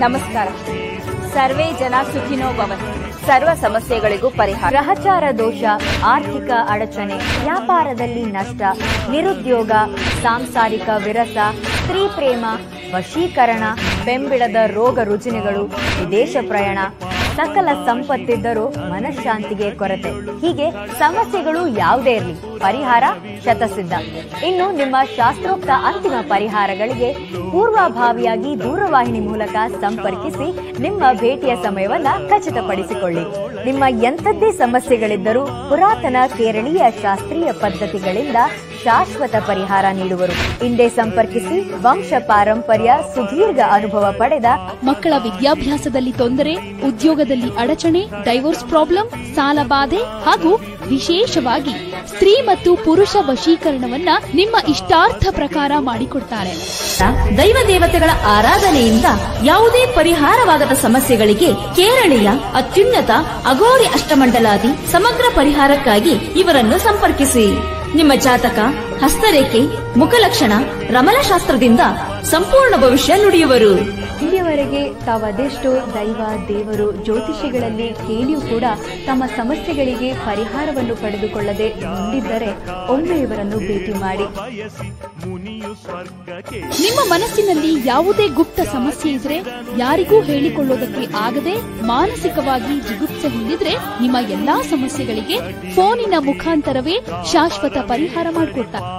ನಮಸ್ಕಾರ. ಸರ್ವೇ ಜನ ಸುಖಿನೋ ಭವಂತು. ಸರ್ವ ಸಮಸ್ಯೆಗಳಿಗೂ ಪರಿಹಾರ. ಗ್ರಹಚಾರ ದೋಷ, ಆರ್ಥಿಕ ಅಡಚಣೆ, ವ್ಯಾಪಾರದಲ್ಲಿ ನಷ್ಟ, ನಿರುದ್ಯೋಗ, ಸಾಂಸಾರಿಕ ವಿರಸ, ಸ್ತ್ರೀ ಪ್ರೇಮ, ವಶೀಕರಣ, ಬೆಂಬಿಡದ ರೋಗ ರುಜಿನಗಳು, ವಿದೇಶ ಪ್ರಯಾಣ, ಸಕಲ ಸಂಪತ್ತಿದ್ದರೂ ಮನಃಶಾಂತಿಗೆ ಕೊರತೆ. ಹೀಗೆ ಸಮಸ್ಯೆಗಳು ಯಾವುದೇ ಇರಲಿ, ಪರಿಹಾರ ಶತಸಿದ್ಧ. ಇನ್ನು ನಿಮ್ಮ ಶಾಸ್ತ್ರೋಕ್ತ ಅಂತಿಮ ಪರಿಹಾರಗಳಿಗೆ ಪೂರ್ವಭಾವಿಯಾಗಿ ದೂರವಾಹಿನಿ ಮೂಲಕ ಸಂಪರ್ಕಿಸಿ ನಿಮ್ಮ ಭೇಟಿಯ ಸಮಯವನ್ನ ಖಚಿತಪಡಿಸಿಕೊಳ್ಳಿ. ನಿಮ್ಮ ಎಂಥದ್ದೇ ಸಮಸ್ಯೆಗಳಿದ್ದರೂ ಪುರಾತನ ಕೇರಳೀಯ ಶಾಸ್ತ್ರೀಯ ಪದ್ಧತಿಗಳಿಂದ ಶಾಶ್ವತ ಪರಿಹಾರ ನೀಡುವರು. ಹಿಂದೆ ಸಂಪರ್ಕಿಸಿ. ವಂಶ ಪಾರಂಪರ್ಯ, ಸುದೀರ್ಘ ಅನುಭವ ಪಡೆದ ಮಕ್ಕಳ ವಿದ್ಯಾಭ್ಯಾಸದಲ್ಲಿ ತೊಂದರೆ, ಉದ್ಯೋಗದಲ್ಲಿ ಅಡಚಣೆ, ಡೈವೋರ್ಸ್ ಪ್ರಾಬ್ಲಮ್, ಸಾಲ ಬಾಧೆ ಹಾಗೂ ವಿಶೇಷವಾಗಿ ಸ್ತ್ರೀ ಮತ್ತು ಪುರುಷ ವಶೀಕರಣವನ್ನ ನಿಮ್ಮ ಇಷ್ಟಾರ್ಥ ಪ್ರಕಾರ ಮಾಡಿಕೊಡ್ತಾರೆ. ದೈವ ದೇವತೆಗಳ ಆರಾಧನೆಯಿಂದ ಯಾವುದೇ ಪರಿಹಾರವಾಗದ ಸಮಸ್ಯೆಗಳಿಗೆ ಕೇರಳೀಯ ಅತ್ಯುನ್ನತ ಅಘೋರಿ ಅಷ್ಟಮಂಡಲಾದಿ ಸಮಗ್ರ ಪರಿಹಾರಕ್ಕಾಗಿ ಇವರನ್ನು ಸಂಪರ್ಕಿಸಿ. ನಿಮ್ಮ ಜಾತಕ, ಹಸ್ತರೇಖೆ, ಮುಖಲಕ್ಷಣ, ರಮಲಶಾಸ್ತ್ರದಿಂದ ಸಂಪೂರ್ಣ ಭವಿಷ್ಯ ನುಡಿಯುವರು. ಇಲ್ಲಿಯವರೆಗೆ ತಾವದೆಷ್ಟೋ ದೈವ, ದೇವರು, ಜ್ಯೋತಿಷಿಗಳಲ್ಲಿ ಕೇಳಿಯೂ ಕೂಡ ತಮ್ಮ ಸಮಸ್ಯೆಗಳಿಗೆ ಪರಿಹಾರವನ್ನು ಪಡೆದುಕೊಳ್ಳದೆ ಮುಂದಿದ್ದರೆ ಒಮ್ಮೆ ಇವರನ್ನು ಭೇಟಿ ಮಾಡಿ. ನಿಮ್ಮ ಮನಸ್ಸಿನಲ್ಲಿ ಯಾವುದೇ ಗುಪ್ತ ಸಮಸ್ಯೆ ಇದ್ರೆ, ಯಾರಿಗೂ ಹೇಳಿಕೊಳ್ಳೋದಕ್ಕೆ ಆಗದೆ ಮಾನಸಿಕವಾಗಿ ಜಿಗುಪ್ಸೆ ಹೊಂದಿದ್ರೆ, ನಿಮ್ಮ ಎಲ್ಲಾ ಸಮಸ್ಯೆಗಳಿಗೆ ಫೋನಿನ ಮುಖಾಂತರವೇ ಶಾಶ್ವತ ಪರಿಹಾರ ಮಾಡಿಕೊಡ್ತಾರೆ.